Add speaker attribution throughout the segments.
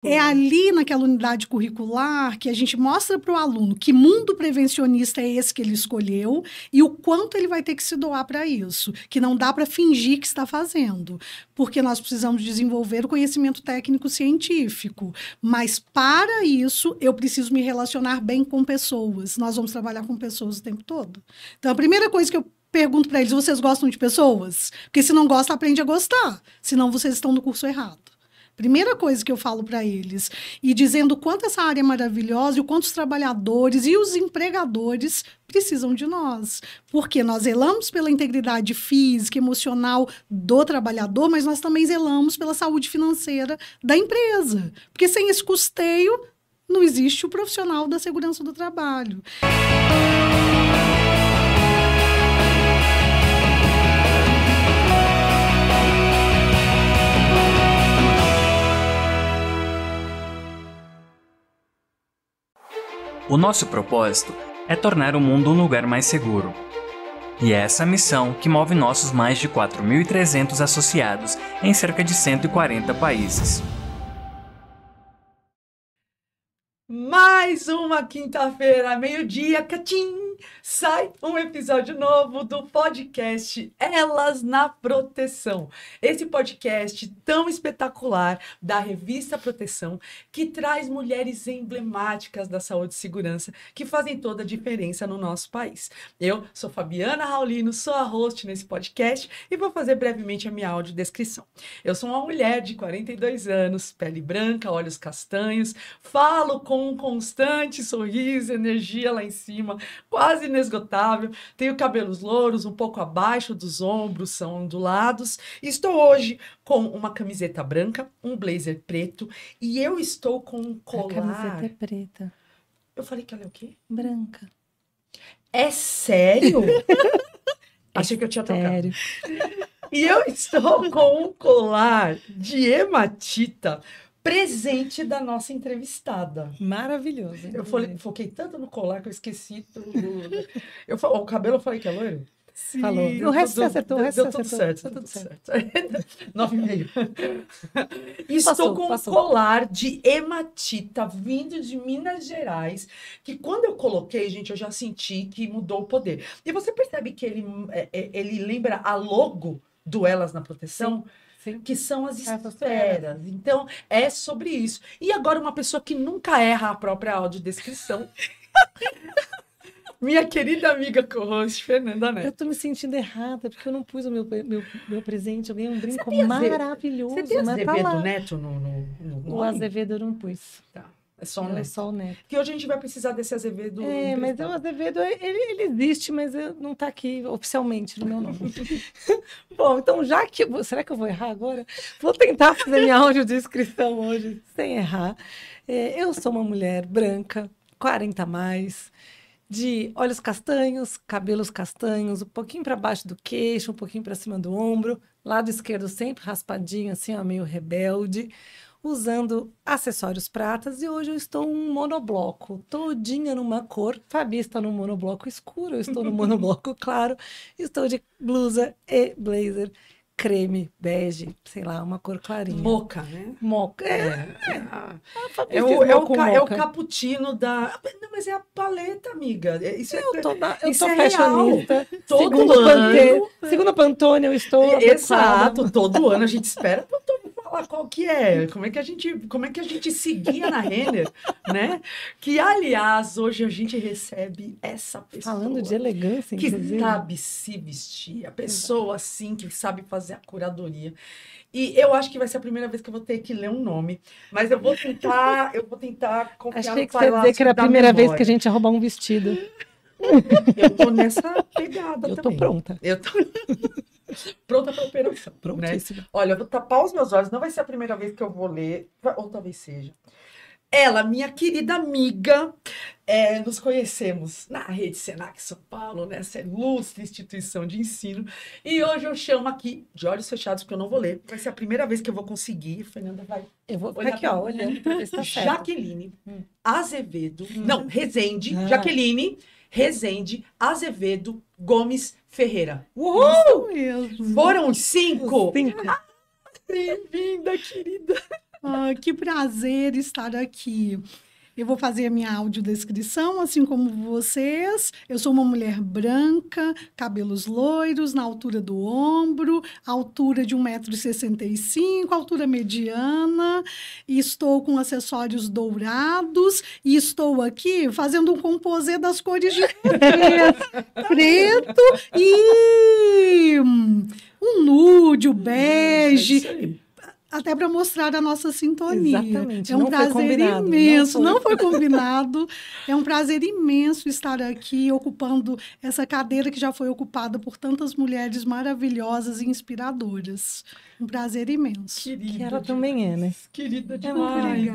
Speaker 1: É ali naquela unidade curricular que a gente mostra para o aluno que mundo prevencionista é esse que ele escolheu e o quanto ele vai ter que se doar para isso, que não dá para fingir que está fazendo, porque nós precisamos desenvolver o conhecimento técnico científico, mas para isso eu preciso me relacionar bem com pessoas, nós vamos trabalhar com pessoas o tempo todo. Então, a primeira coisa que eu pergunto para eles, vocês gostam de pessoas? Porque se não gosta, aprende a gostar, senão vocês estão no curso errado. Primeira coisa que eu falo para eles, e dizendo o quanto essa área é maravilhosa e o quanto os trabalhadores e os empregadores precisam de nós. Porque nós zelamos pela integridade física, emocional do trabalhador, mas nós também zelamos pela saúde financeira da empresa. Porque sem esse custeio, não existe o profissional da segurança do trabalho.
Speaker 2: O nosso propósito é tornar o mundo um lugar mais seguro. E é essa missão que move nossos mais de 4.300 associados em cerca de 140 países.
Speaker 3: Mais uma quinta-feira, meio-dia, catim! Sai um episódio novo do podcast Elas na Proteção. Esse podcast tão espetacular da revista Proteção, que traz mulheres emblemáticas da saúde e segurança que fazem toda a diferença no nosso país. Eu sou Fabiana Raulino, sou a host nesse podcast e vou fazer brevemente a minha audiodescrição. Eu sou uma mulher de 42 anos, pele branca, olhos castanhos, falo com um constante sorriso, energia lá em cima, quase inesgotável, tenho cabelos louros, um pouco abaixo dos ombros, são ondulados. Estou hoje com uma camiseta branca, um blazer preto e eu estou com um colar.
Speaker 4: A camiseta é preta.
Speaker 3: Eu falei que ela é o quê?
Speaker 4: Branca.
Speaker 3: É sério? Achei que eu tinha trocado.
Speaker 4: Sério.
Speaker 3: E eu estou com um colar de hematita, presente da nossa entrevistada.
Speaker 4: Maravilhoso.
Speaker 3: Eu foquei tanto no colar que eu esqueci tudo. O cabelo eu falei que é loiro?
Speaker 4: Sim. Falou. O resto você acertou.
Speaker 3: Deu tudo certo. Deu tudo certo. 9,5. Estou com um colar de hematita vindo de Minas Gerais, que quando eu coloquei, gente, eu já senti que mudou o poder. E você percebe que ele lembra a logo do Elas na Proteção? Sim. Que são as esferas. Então, é sobre isso. E agora, uma pessoa que nunca erra a própria audiodescrição. Minha querida amiga co-host, Fernanda Neto.
Speaker 4: Eu tô me sentindo errada, porque eu não pus o meu presente. Eu ganhei um brinco maravilhoso.
Speaker 3: Você tem Azevedo Neto no
Speaker 4: O Azevedo eu não pus.
Speaker 3: Tá. É só o Neto.
Speaker 4: Que
Speaker 3: hoje a gente vai precisar desse Azevedo.
Speaker 4: Mas o Azevedo, ele existe, mas não tá aqui oficialmente no meu nome. Bom, então já que... Será que eu vou errar agora? Vou tentar fazer minha audiodescrição hoje, sem errar. Eu sou uma mulher branca, 40 a mais, de olhos castanhos, cabelos castanhos, um pouquinho para baixo do queixo, um pouquinho para cima do ombro, lado esquerdo sempre raspadinho, assim, ó, meio rebelde, usando acessórios pratas, e hoje eu estou um monobloco, todinha numa cor. Fabi está no monobloco escuro, eu estou no monobloco claro, estou de blusa e blazer creme, bege, sei lá, uma cor clarinha.
Speaker 3: Moca, né?
Speaker 4: Moca.
Speaker 3: É o cappuccino da... Não, mas é a paleta, amiga. Isso
Speaker 4: eu tô
Speaker 3: isso é
Speaker 4: fashionista.
Speaker 3: Todo ano.
Speaker 4: Segundo a Pantone, eu estou...
Speaker 3: Exato, todo ano a gente espera a Pantone falar qual que é. Como é que a gente seguia na Renner, né? Que, aliás, hoje a gente recebe essa pessoa...
Speaker 4: Falando de elegância,
Speaker 3: inclusive. Que sabe se vestir. A pessoa, assim, que sabe fazer a curadoria. E eu acho que vai ser a primeira vez que eu vou ter que ler um nome. Mas eu vou tentar confiar
Speaker 4: Achei
Speaker 3: no
Speaker 4: que você ia dizer que era a primeira vez que a gente ia roubar um vestido.
Speaker 3: Eu tô nessa pegada também.
Speaker 4: Eu tô pronta.
Speaker 3: Eu tô pronta para operação. Prontíssima. Né? Olha, eu vou tapar os meus olhos. Não vai ser a primeira vez que eu vou ler. Ou talvez seja. Ela, minha querida amiga, nos conhecemos na Rede Senac São Paulo, nessa ilustre instituição de ensino. E hoje eu chamo aqui, de olhos fechados, porque eu não vou ler. Vai ser a primeira vez que eu vou conseguir. Fernanda vai.
Speaker 4: Eu vou ficar aqui, ó, olhando pra ver se tá certo.
Speaker 3: Jaqueline Azevedo. Não, Rezende. Jaqueline Rezende Azevedo Gomes Ferreira.
Speaker 4: Uhul!
Speaker 3: Foram os 5?
Speaker 4: 5.
Speaker 3: Bem-vinda, querida.
Speaker 1: Que prazer estar aqui. Eu vou fazer a minha audiodescrição, assim como vocês. Eu sou uma mulher branca, cabelos loiros, na altura do ombro, altura de 1,65 m, altura mediana, e estou com acessórios dourados, e estou aqui fazendo um composê das cores de preto e um nude, o bege. Até para mostrar a nossa sintonia.
Speaker 4: Exatamente.
Speaker 1: É um prazer imenso. Não foi combinado. É um prazer imenso estar aqui ocupando essa cadeira que já foi ocupada por tantas mulheres maravilhosas e inspiradoras. Um prazer imenso.
Speaker 3: Querida
Speaker 4: que ela também é, né?
Speaker 3: Querida demais.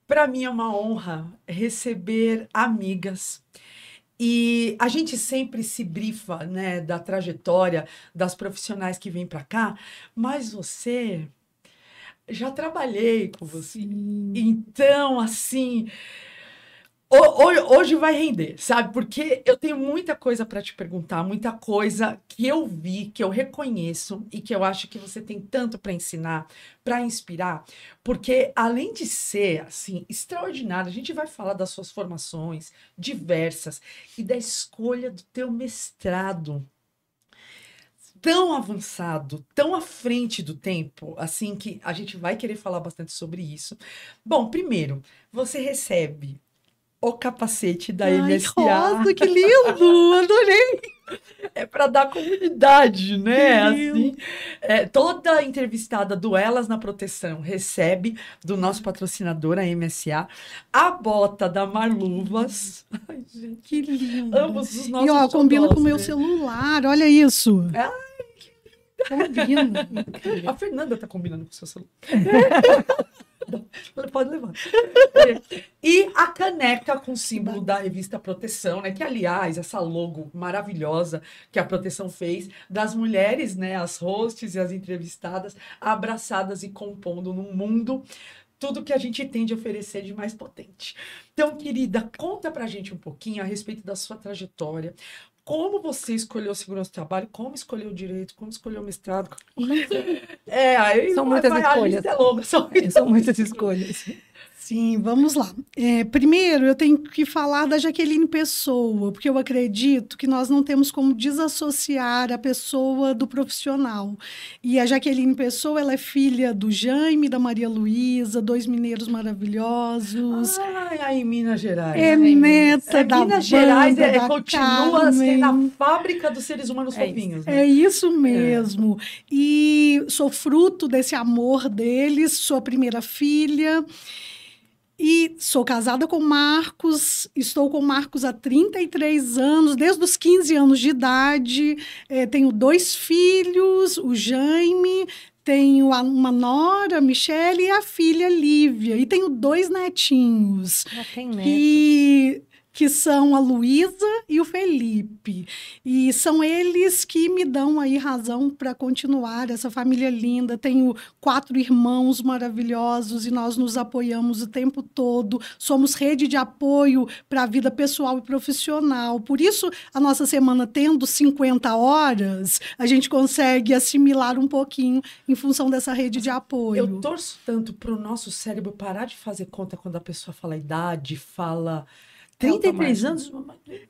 Speaker 3: Para mim é uma honra receber amigas. E a gente sempre se brifa, né, da trajetória das profissionais que vêm para cá, mas você, já trabalhei com você.
Speaker 1: Sim.
Speaker 3: Então, assim, hoje vai render, sabe? Porque eu tenho muita coisa para te perguntar, muita coisa que eu vi, que eu reconheço e que eu acho que você tem tanto para ensinar, para inspirar, porque além de ser, assim, extraordinário, a gente vai falar das suas formações diversas e da escolha do teu mestrado tão avançado, tão à frente do tempo, assim, que a gente vai querer falar bastante sobre isso. Bom, primeiro, você recebe o capacete da MSA.
Speaker 1: Rosa, que lindo! Adorei!
Speaker 3: É para dar comunidade, né? Assim, toda entrevistada do Elas na Proteção recebe do nosso patrocinador, a MSA, a bota da Marluvas. Ai, gente,
Speaker 1: que lindo!
Speaker 3: Ambos os nossos.
Speaker 1: E ó, combina com o meu celular, olha isso. Combina.
Speaker 3: A Fernanda tá combinando com o seu celular. Pode levar. E a caneca com símbolo da revista Proteção, né? Que, aliás, essa logo maravilhosa que a Proteção fez das mulheres, né? As hosts e as entrevistadas abraçadas e compondo num mundo tudo que a gente tem de oferecer de mais potente. Então, querida, conta pra gente um pouquinho a respeito da sua trajetória. Como você escolheu segurança do trabalho, como escolheu o direito, como escolheu o mestrado. Aí
Speaker 4: são muitas escolhas.
Speaker 3: É longa,
Speaker 4: são muitas escolhas.
Speaker 1: Sim, vamos lá. Primeiro, eu tenho que falar da Jaqueline Pessoa, porque eu acredito que nós não temos como desassociar a pessoa do profissional. E a Jaqueline Pessoa, ela é filha do Jaime, da Maria Luísa, 2 mineiros maravilhosos.
Speaker 3: Aí, Minas Gerais.
Speaker 1: É neta da
Speaker 3: Minas Gerais
Speaker 1: da
Speaker 3: continua sendo a fábrica dos seres humanos fofinhos.
Speaker 1: Né? É isso mesmo. E sou fruto desse amor deles, sou a primeira filha. E sou casada com o Marcos, estou com o Marcos há 33 anos, desde os 15 anos de idade. Tenho 2 filhos, o Jaime, tenho uma nora, a Michele, e a filha Lívia. E tenho 2 netinhos.
Speaker 4: Já tem netos.
Speaker 1: Que são a Luísa e o Felipe. E são eles que me dão aí razão para continuar essa família linda. Tenho 4 irmãos maravilhosos e nós nos apoiamos o tempo todo. Somos rede de apoio para a vida pessoal e profissional. Por isso, a nossa semana tendo 50 horas, a gente consegue assimilar um pouquinho em função dessa rede de apoio.
Speaker 3: Eu torço tanto para o nosso cérebro parar de fazer conta quando a pessoa fala idade, fala 33 anos,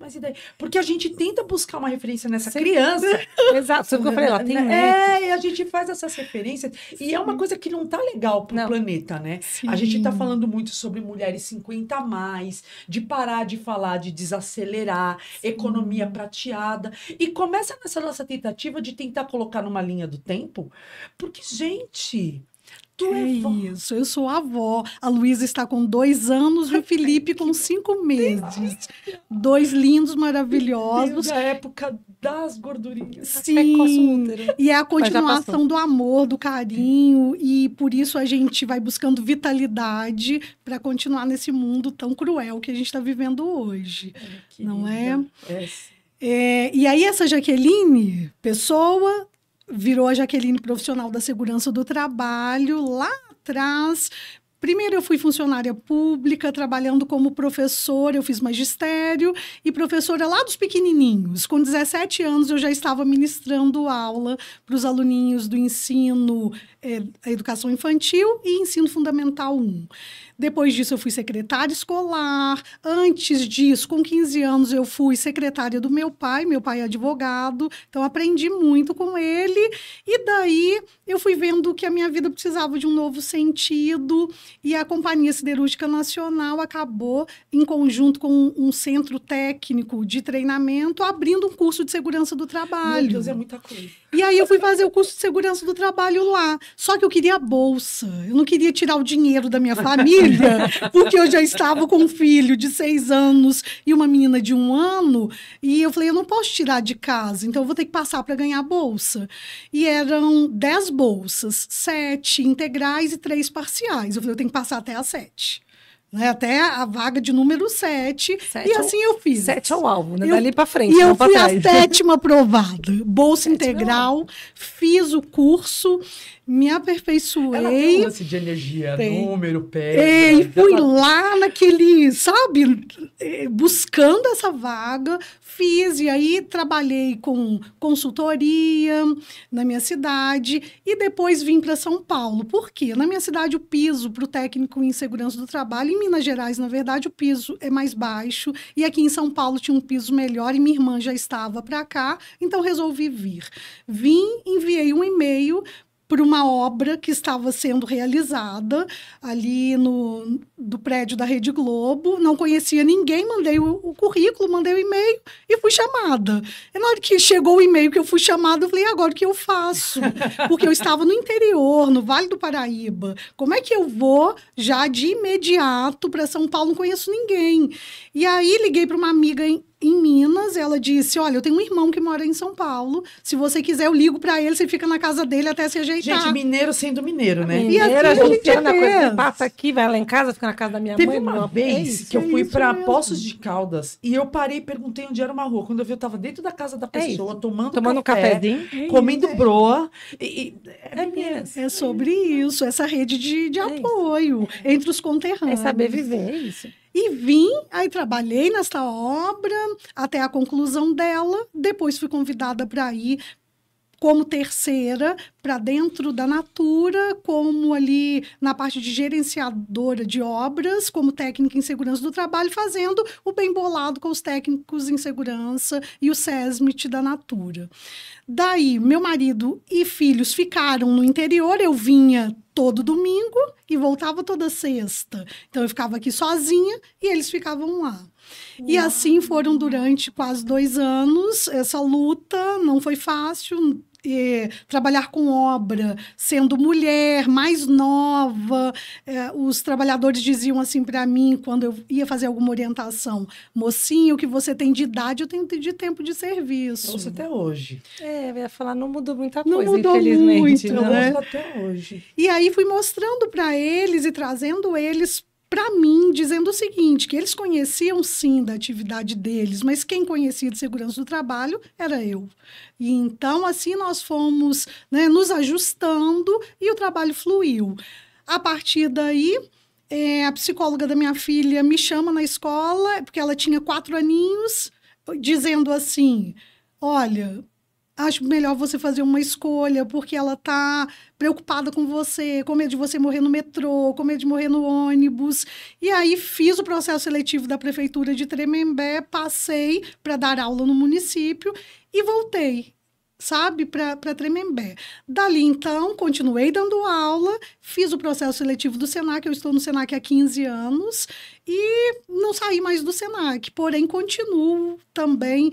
Speaker 3: mas e daí? Porque a gente tenta buscar uma referência nessa criança.
Speaker 4: Exato, isso que eu falei, ela tem
Speaker 3: e a gente faz essas referências. Sim. E é uma coisa que não tá legal pro planeta, né?
Speaker 1: Sim.
Speaker 3: A gente tá falando muito sobre mulheres 50 a mais, de parar de falar, de desacelerar, economia prateada. E começa nessa nossa tentativa de tentar colocar numa linha do tempo, porque, gente...
Speaker 1: Isso, eu sou avó. A Luísa está com 2 anos e o Felipe com 5 meses. 2 lindos, maravilhosos.
Speaker 3: Desde a época das gordurinhas.
Speaker 1: Sim, e é a continuação do amor, do carinho, e por isso a gente vai buscando vitalidade para continuar nesse mundo tão cruel que a gente está vivendo hoje. Não é? E aí essa Jaqueline Pessoa... virou a Jaqueline profissional da segurança do trabalho lá atrás, Primeiro eu fui funcionária pública, trabalhando como professora, eu fiz magistério e professora lá dos pequenininhos. Com 17 anos eu já estava ministrando aula para os aluninhos do ensino, a educação infantil e ensino fundamental 1. Depois disso, eu fui secretária escolar. Antes disso, com 15 anos, eu fui secretária do meu pai. Meu pai é advogado, então aprendi muito com ele. E daí, eu fui vendo que a minha vida precisava de um novo sentido. E a Companhia Siderúrgica Nacional acabou, em conjunto com um centro técnico de treinamento, abrindo um curso de segurança do trabalho.
Speaker 3: Meu Deus, é muita coisa.
Speaker 1: E aí eu fui fazer o curso de segurança do trabalho lá. Só que eu queria a bolsa. Eu não queria tirar o dinheiro da minha família, porque eu já estava com um filho de 6 anos e uma menina de 1 ano. E eu falei, eu não posso tirar de casa, então eu vou ter que passar para ganhar a bolsa. E eram 10 bolsas, 7 integrais e 3 parciais. Eu falei, eu tenho que passar até as 7. Né, até a vaga de número 7. E assim eu fiz.
Speaker 4: 7 é o alvo, né? Dali para frente.
Speaker 1: E eu fui a 7ª aprovada. Bolsa integral, fiz o curso, me aperfeiçoei.
Speaker 3: Ela tem um lance de energia, número, pedra.
Speaker 1: E fui lá naquele, sabe, buscando essa vaga, fiz, e aí trabalhei com consultoria na minha cidade e depois vim para São Paulo. Por quê? Na minha cidade, o piso para o técnico em segurança do trabalho, em Minas Gerais, na verdade, o piso é mais baixo, e aqui em São Paulo tinha um piso melhor e minha irmã já estava para cá, então resolvi vir. Vim, enviei um e-mail por uma obra que estava sendo realizada ali do prédio da Rede Globo. Não conhecia ninguém, mandei o currículo, mandei o e-mail e fui chamada. E na hora que chegou o e-mail que eu fui chamada, eu falei, agora o que eu faço? Porque eu estava no interior, no Vale do Paraíba. Como é que eu vou já de imediato para São Paulo? Não conheço ninguém. E aí liguei para uma amiga em Minas, ela disse, olha, eu tenho um irmão que mora em São Paulo, se você quiser eu ligo para ele, você fica na casa dele até se ajeitar.
Speaker 3: Gente, mineiro sendo mineiro, né?
Speaker 4: Mineiro, a gente coisa, passa aqui, vai lá em casa, fica na casa da minha mãe.
Speaker 3: Teve uma vez que eu fui para Poços de Caldas e eu parei e perguntei onde era uma rua. Quando eu vi, eu tava dentro da casa da pessoa, tomando
Speaker 4: um cafezinho,
Speaker 3: comendo broa.
Speaker 1: É sobre isso, essa rede de apoio entre os conterrâneos.
Speaker 4: É saber viver, é isso.
Speaker 1: E vim, aí trabalhei nessa obra até a conclusão dela. Depois fui convidada para ir como terceira para dentro da Natura, como ali na parte de gerenciadora de obras, como técnica em segurança do trabalho, fazendo o bem bolado com os técnicos em segurança e o SESMIT da Natura. Daí, meu marido e filhos ficaram no interior, eu vinha todo domingo e voltava toda sexta. Então, eu ficava aqui sozinha e eles ficavam lá. Uau. E assim foram durante quase 2 anos. Essa luta não foi fácil. Trabalhar com obra, sendo mulher, mais nova, os trabalhadores diziam assim para mim, quando eu ia fazer alguma orientação, mocinho, o que você tem de idade, eu tenho de tempo de serviço.
Speaker 3: Ouço até hoje.
Speaker 4: Eu ia falar, não mudou muita
Speaker 1: não
Speaker 4: coisa,
Speaker 1: mudou
Speaker 4: infelizmente.
Speaker 1: Muito, né?
Speaker 3: Ouço até hoje.
Speaker 1: E aí fui mostrando para eles e trazendo eles para mim, dizendo o seguinte, que eles conheciam sim da atividade deles, mas quem conhecia de segurança do trabalho era eu. E então, assim, nós fomos, né, nos ajustando e o trabalho fluiu. A partir daí, a psicóloga da minha filha me chama na escola, porque ela tinha 4 aninhos, dizendo assim, olha, acho melhor você fazer uma escolha, porque ela está preocupada com você, com medo de você morrer no metrô, com medo de morrer no ônibus. E aí fiz o processo seletivo da Prefeitura de Tremembé, passei para dar aula no município e voltei, sabe, para Tremembé. Dali, então, continuei dando aula, fiz o processo seletivo do SENAC, eu estou no SENAC há 15 anos, e não saí mais do SENAC, porém continuo também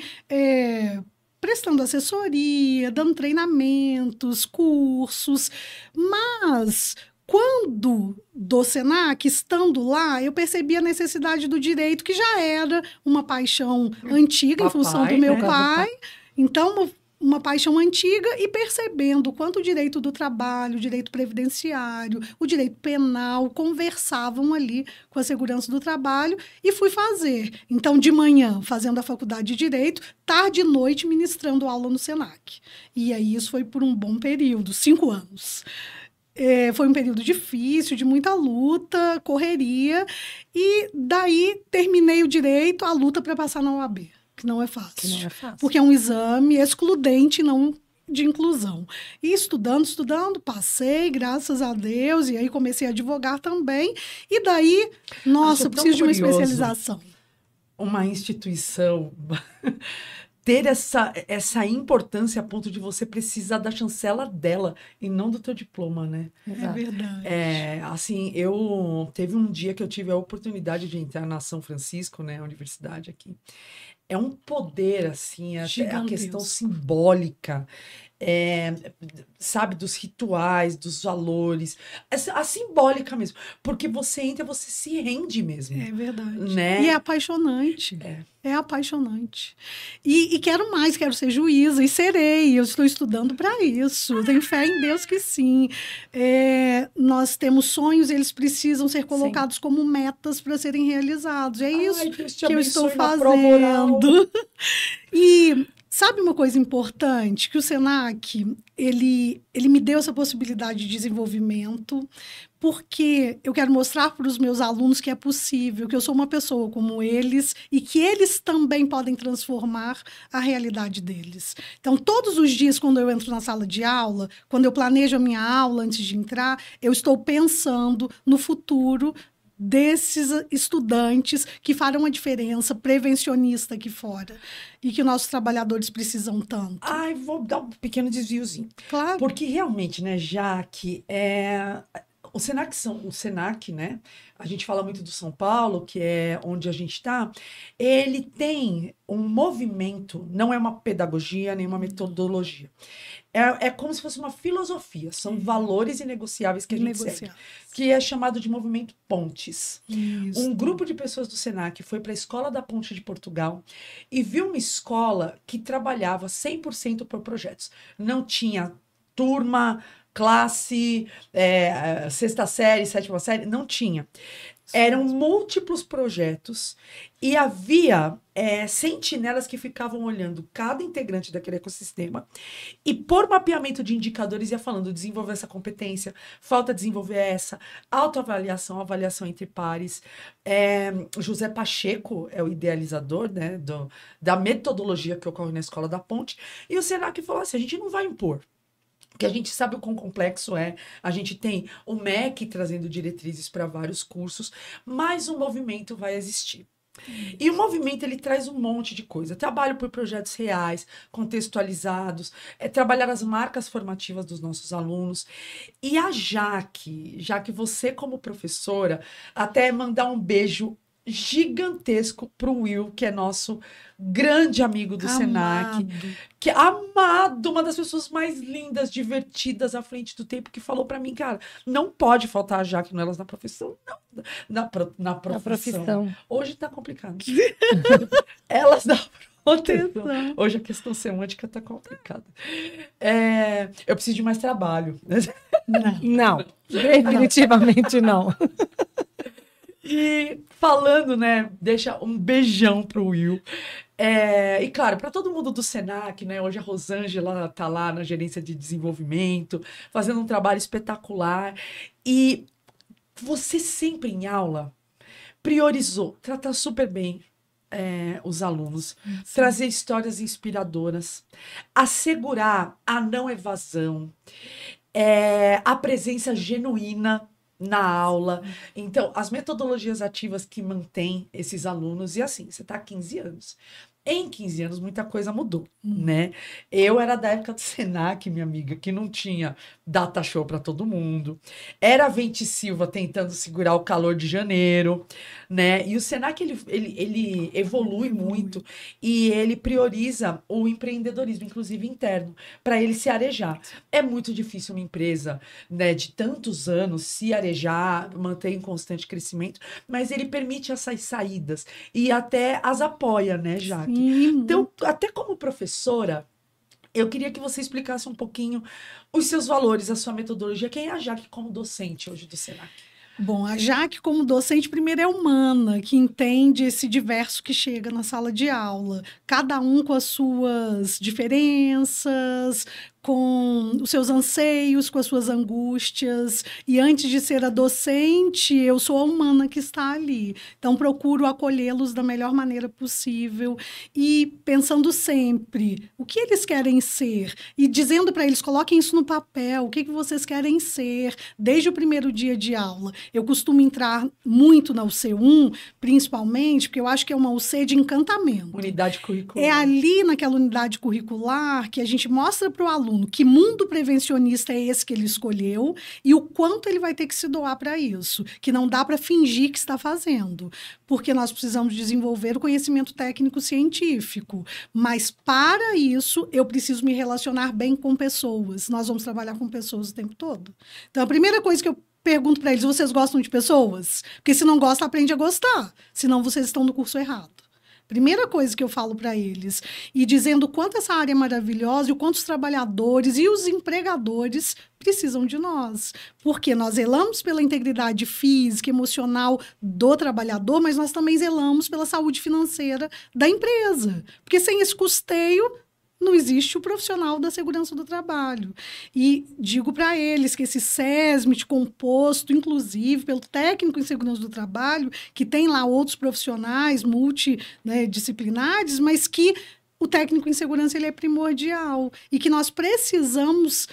Speaker 1: prestando assessoria, dando treinamentos, cursos, mas quando do SENAC, estando lá, eu percebi a necessidade do direito, que já era uma paixão antiga, em função do meu pai. Então, uma paixão antiga, e percebendo o quanto o direito do trabalho, o direito previdenciário, o direito penal conversavam ali com a segurança do trabalho, e fui fazer. Então, de manhã, fazendo a faculdade de Direito, tarde e noite, ministrando aula no SENAC. E aí, isso foi por um bom período, 5 anos. foi um período difícil, de muita luta, correria, e daí terminei o direito, a luta para passar na OAB, que não é fácil.
Speaker 4: Que não é fácil.
Speaker 1: Porque é um exame excludente, não de inclusão. E estudando, passei, graças a Deus, e aí comecei a advogar também, e daí, nossa, preciso de uma especialização.
Speaker 3: Uma instituição ter essa importância a ponto de você precisar da chancela dela e não do teu diploma, né?
Speaker 1: É verdade.
Speaker 3: Assim, teve um dia que eu tive a oportunidade de entrar na São Francisco, né, a universidade aqui. É um poder, assim, a questão simbólica, sabe, dos rituais, dos valores, a simbólica mesmo, porque você entra, você se rende mesmo.
Speaker 1: É verdade.
Speaker 3: Né?
Speaker 1: E é apaixonante. É apaixonante. E quero mais, quero ser juíza, e serei. Eu estou estudando para isso. Eu tenho fé em Deus que sim. Nós temos sonhos, eles precisam ser colocados como metas para serem realizados. É isso que eu estou fazendo. E sabe uma coisa importante? Que o Senac, ele me deu essa possibilidade de desenvolvimento, porque eu quero mostrar para os meus alunos que é possível, que eu sou uma pessoa como eles e que eles também podem transformar a realidade deles. Então, todos os dias, quando eu entro na sala de aula, quando eu planejo a minha aula antes de entrar, eu estou pensando no futuro desses estudantes que farão a diferença prevencionista aqui fora e que nossos trabalhadores precisam tanto.
Speaker 3: Vou dar um pequeno desviozinho.
Speaker 1: Claro.
Speaker 3: Porque realmente, né, já que o Senac, né, a gente fala muito do São Paulo, que é onde a gente está, ele tem um movimento, não é uma pedagogia, nem uma metodologia. É como se fosse uma filosofia, são valores inegociáveis que a gente segue, que é chamado de movimento Pontes.
Speaker 1: Isso.
Speaker 3: Um grupo de pessoas do Senac foi para a Escola da Ponte de Portugal e viu uma escola que trabalhava 100% por projetos. Não tinha turma, classe, sexta série, sétima série, não tinha. Eram múltiplos projetos e havia sentinelas que ficavam olhando cada integrante daquele ecossistema e por mapeamento de indicadores ia falando, desenvolver essa competência, falta desenvolver essa, autoavaliação, avaliação entre pares. José Pacheco é o idealizador, né, da metodologia que ocorre na Escola da Ponte, e o Senac falou assim, a gente não vai impor, porque a gente sabe o quão complexo é, a gente tem o MEC trazendo diretrizes para vários cursos, mas o movimento vai existir. E o movimento, ele traz um monte de coisa. Trabalho por projetos reais, contextualizados, trabalhar as marcas formativas dos nossos alunos. E a Jaque, você como professora, até mandar um beijo gigantesco para o Will, que é nosso grande amigo do Senac, que é amado, uma das pessoas mais lindas, divertidas à frente do tempo, que falou para mim, cara, não pode faltar a Jaque no Elas na Profissão, não, na profissão. Hoje tá complicado. Elas na Profissão. Hoje a questão semântica tá complicada. Eu preciso de mais trabalho.
Speaker 4: Não, definitivamente não.
Speaker 3: E falando, né, deixa um beijão pro Will. E claro, para todo mundo do Senac, né, hoje a Rosângela tá lá na gerência de desenvolvimento, fazendo um trabalho espetacular. E você sempre em aula priorizou tratar super bem os alunos, trazer histórias inspiradoras, assegurar a não evasão, a presença genuína na aula. Então, as metodologias ativas que mantêm esses alunos, e assim, você está há 15 anos. Em 15 anos, muita coisa mudou, né? Eu era da época do Senac, minha amiga, que não tinha data show para todo mundo. Era a Vente Silva tentando segurar o calor de janeiro, né? E o Senac, ele evolui muito e ele prioriza o empreendedorismo, inclusive interno, para ele se arejar. É muito difícil uma empresa, né, de tantos anos se arejar, manter em constante crescimento, mas ele permite essas saídas e até as apoia, né, Jaque? Então, até como professora, eu queria que você explicasse um pouquinho os seus valores, a sua metodologia. Quem é a Jaque como docente hoje do Senac?
Speaker 1: Bom, a Jaque como docente, primeiro é humana, que entende esse diverso que chega na sala de aula. Cada um com as suas diferenças, com os seus anseios, com as suas angústias. E antes de ser a docente, eu sou a humana que está ali. Então, procuro acolhê-los da melhor maneira possível e pensando sempre o que eles querem ser e dizendo para eles, coloquem isso no papel, o que vocês querem ser desde o primeiro dia de aula. Eu costumo entrar muito na UC1, principalmente, porque eu acho que é uma UC de encantamento.
Speaker 3: Unidade curricular.
Speaker 1: É ali naquela unidade curricular que a gente mostra para o aluno que mundo prevencionista é esse que ele escolheu e o quanto ele vai ter que se doar para isso, que não dá para fingir que está fazendo, porque nós precisamos desenvolver o conhecimento técnico-científico, mas para isso eu preciso me relacionar bem com pessoas. Nós vamos trabalhar com pessoas o tempo todo. Então, a primeira coisa que eu pergunto para eles, vocês gostam de pessoas? Porque se não gosta, aprende a gostar, senão vocês estão no curso errado. Primeira coisa que eu falo para eles. E dizendo o quanto essa área é maravilhosa e o quanto os trabalhadores e os empregadores precisam de nós. Porque nós zelamos pela integridade física, emocional do trabalhador, mas nós também zelamos pela saúde financeira da empresa. Porque sem esse custeio, não existe o profissional da segurança do trabalho. E digo para eles que esse SESMIT composto, inclusive, pelo técnico em segurança do trabalho, que tem lá outros profissionais multidisciplinares, mas que o técnico em segurança ele é primordial e que nós precisamos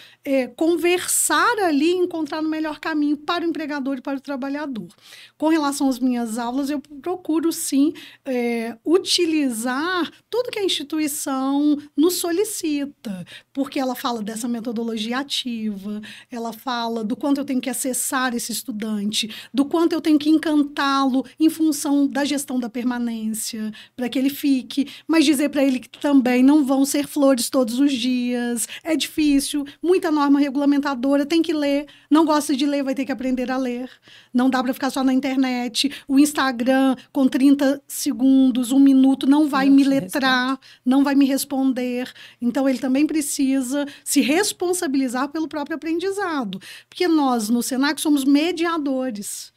Speaker 1: conversar ali e encontrar o melhor caminho para o empregador e para o trabalhador. Com relação às minhas aulas, eu procuro, sim, utilizar tudo que a instituição nos solicita, porque ela fala dessa metodologia ativa, ela fala do quanto eu tenho que acessar esse estudante, do quanto eu tenho que encantá-lo em função da gestão da permanência, para que ele fique, mas dizer para ele que também não vão ser flores todos os dias, é difícil, muita norma regulamentadora, tem que ler, não gosta de ler, vai ter que aprender a ler, não dá para ficar só na internet, o Instagram com 30 segundos, 1 minuto, não vai me letrar, não vai me responder, então ele também precisa se responsabilizar pelo próprio aprendizado, porque nós no Senac somos mediadores.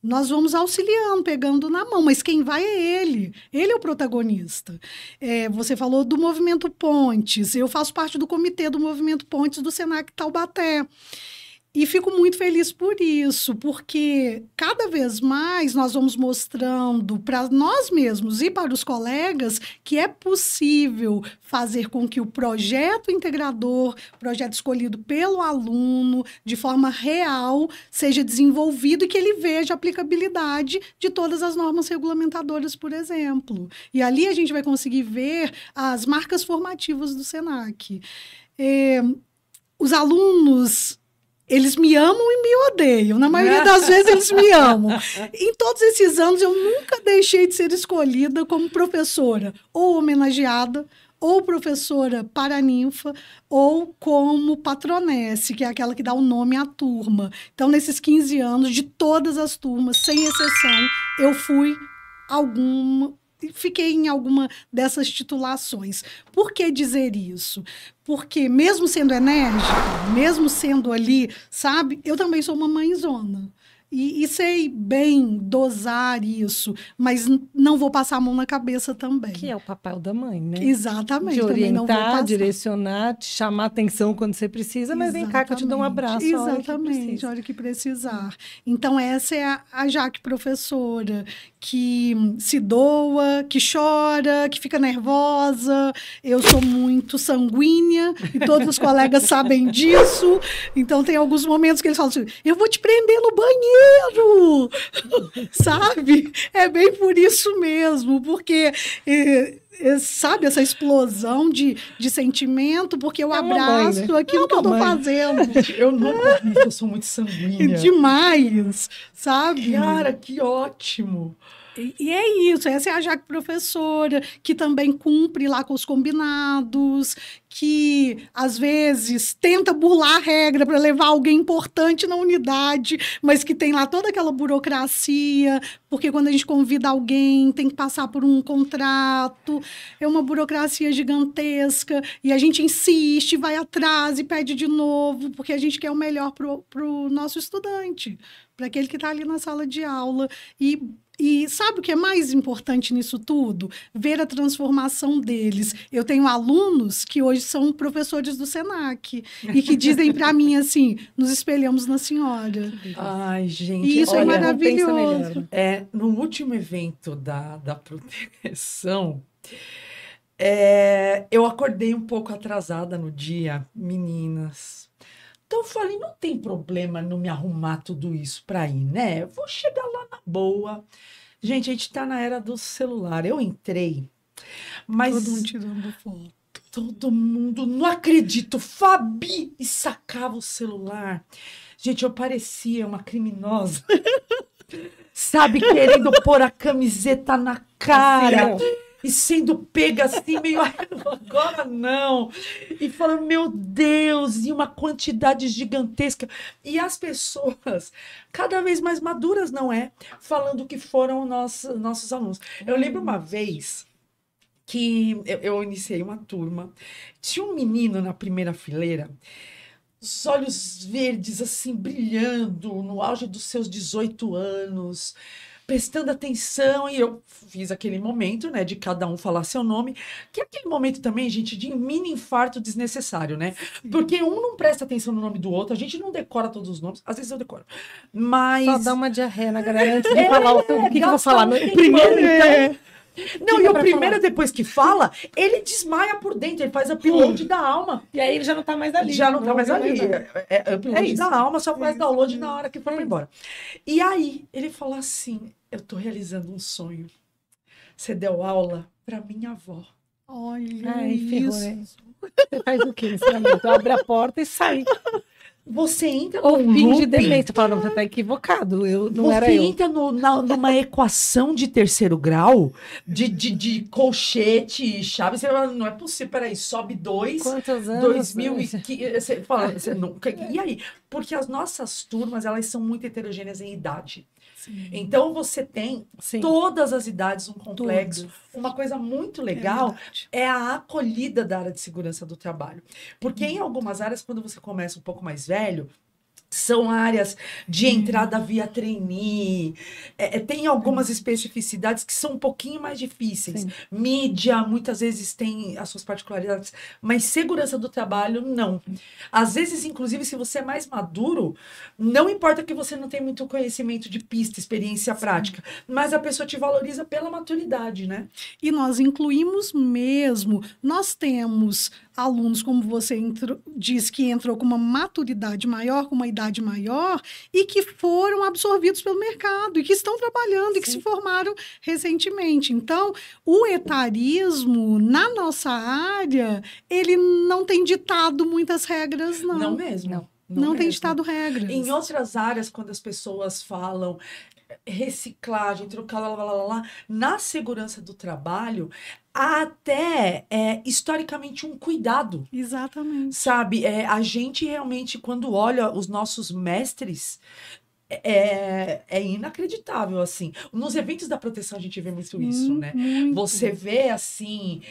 Speaker 1: Nós vamos auxiliando, pegando na mão, mas quem vai é ele. Ele é o protagonista. Você falou do Movimento Pontes. Eu faço parte do comitê do Movimento Pontes do Senac Taubaté. E fico muito feliz por isso, porque cada vez mais nós vamos mostrando para nós mesmos e para os colegas que é possível fazer com que o projeto integrador, projeto escolhido pelo aluno, de forma real, seja desenvolvido e que ele veja a aplicabilidade de todas as normas regulamentadoras, por exemplo. E ali a gente vai conseguir ver as marcas formativas do Senac. Os alunos... Eles me amam e me odeiam. Na maioria das vezes, eles me amam. Em todos esses anos, eu nunca deixei de ser escolhida como professora ou homenageada, ou professora paraninfa, ou como patronesse, que é aquela que dá o nome à turma. Então, nesses 15 anos, de todas as turmas, sem exceção, eu fiquei em alguma dessas titulações. Por que dizer isso? Porque mesmo sendo enérgica, mesmo sendo ali, sabe, eu também sou uma mãezona. E sei bem dosar isso, mas não vou passar a mão na cabeça também.
Speaker 4: Que é o papel da mãe, né?
Speaker 1: Exatamente.
Speaker 4: De orientar,
Speaker 1: não
Speaker 4: direcionar, te chamar atenção quando você precisa, mas vem cá que eu te dou um abraço.
Speaker 1: Exatamente, a hora que precisar. Então, essa é a Jaque professora, que se doa, que chora, que fica nervosa. Eu sou muito sanguínea e todos os colegas sabem disso. Então, tem alguns momentos que eles falam assim, eu vou te prender no banheiro. Sabe? É bem por isso mesmo, porque sabe, essa explosão de sentimento, porque eu abraço mãe, né? Aquilo que eu tô fazendo.
Speaker 3: Eu sou muito sanguínea.
Speaker 1: Demais, sabe?
Speaker 3: Cara, que ótimo!
Speaker 1: E é isso, essa é a Jaque professora, que também cumpre lá com os combinados, que às vezes tenta burlar a regra para levar alguém importante na unidade, mas que tem lá toda aquela burocracia, porque quando a gente convida alguém tem que passar por um contrato, é uma burocracia gigantesca, e a gente insiste, vai atrás e pede de novo, porque a gente quer o melhor pro nosso estudante, para aquele que está ali na sala de aula. E sabe o que é mais importante nisso tudo? Ver a transformação deles. Eu tenho alunos que hoje são professores do Senac e que dizem para mim assim, nos espelhamos na senhora.
Speaker 3: Ai, gente.
Speaker 1: E isso é
Speaker 3: olha,
Speaker 1: maravilhoso.
Speaker 3: no último evento da proteção, eu acordei um pouco atrasada no dia, meninas. Então eu falei, não tem problema não me arrumar tudo isso para ir, né? Eu vou chegar lá na boa. Gente, a gente tá na era do celular. Eu entrei, mas
Speaker 1: Todo mundo tirando foto.
Speaker 3: todo mundo, não acredito, Fabi! E sacava o celular. Gente, eu parecia uma criminosa. Sabe, querendo pôr a camiseta na cara. E sendo pega assim, meio agora não. E falando, meu Deus, e uma quantidade gigantesca. E as pessoas, cada vez mais maduras, não é? Falando que foram nossos alunos. Eu lembro uma vez que eu iniciei uma turma. Tinha um menino na primeira fileira, os olhos verdes, assim, brilhando, no auge dos seus 18 anos, prestando atenção, e eu fiz aquele momento, né, de cada um falar seu nome, que é aquele momento também, gente, de mini infarto desnecessário, né? Porque um não presta atenção no nome do outro, a gente não decora todos os nomes, às vezes eu decoro, mas...
Speaker 4: Só dá uma diarreia na galera antes de falar o que eu vou falar.
Speaker 3: Primeiro, então... Não, e o primeiro,
Speaker 4: falar?
Speaker 3: Depois que fala, ele desmaia por dentro, ele faz upload da alma.
Speaker 4: E aí ele já não tá mais ali.
Speaker 3: Já não tá mais ali.
Speaker 4: ali.
Speaker 3: É upload
Speaker 4: isso.
Speaker 3: da alma, só faz download na hora que for pra embora. E aí, ele falou assim, eu tô realizando um sonho. Você deu aula pra minha avó.
Speaker 1: Olha
Speaker 4: Ai, ferrou,
Speaker 1: isso.
Speaker 4: né? Você faz o quê nesse momento? Abre a porta e sai.
Speaker 3: Você entra
Speaker 4: Ou
Speaker 3: num
Speaker 4: finge
Speaker 3: looping.
Speaker 4: demência. Fala, não, você tá equivocado. Não era
Speaker 3: Você
Speaker 4: eu.
Speaker 3: entra numa equação de terceiro grau, de colchete e chave. Você fala, não é possível, peraí, sobe 2,
Speaker 4: Quantos anos?
Speaker 3: 2015. Você fala, você nunca. E aí? Porque as nossas turmas, elas são muito heterogêneas em idade.
Speaker 1: Sim.
Speaker 3: Então, você tem
Speaker 4: Sim.
Speaker 3: todas as idades, um complexo.
Speaker 1: Todas.
Speaker 3: Uma coisa muito legal
Speaker 1: verdade.
Speaker 3: é a acolhida da área de segurança do trabalho. Porque em algumas áreas, quando você começa um pouco mais velho, são áreas de entrada via trainee. Tem algumas especificidades que são um pouquinho mais difíceis.
Speaker 4: Sim.
Speaker 3: Mídia, muitas vezes, tem as suas particularidades, mas segurança do trabalho, não. Às vezes, inclusive, se você é mais maduro, não importa que você não tenha muito conhecimento de pista, experiência prática, mas a pessoa te valoriza pela maturidade, né?
Speaker 1: E nós incluímos mesmo. Nós temos alunos, como você disse, que entrou com uma maturidade maior, com uma idade maior, e que foram absorvidos pelo mercado, e que estão trabalhando, e que se formaram recentemente. Então, o etarismo, na nossa área, ele não tem ditado muitas regras, não.
Speaker 3: Não mesmo.
Speaker 1: Não tem
Speaker 3: mesmo.
Speaker 1: ditado regras.
Speaker 3: Em outras áreas, quando as pessoas falam reciclagem, trocar, na segurança do trabalho, há até historicamente um cuidado.
Speaker 1: Exatamente.
Speaker 3: Sabe, a gente realmente, quando olha os nossos mestres, é inacreditável, assim. Nos eventos da proteção a gente vê muito isso, né?
Speaker 1: Muito.
Speaker 3: Você vê, assim,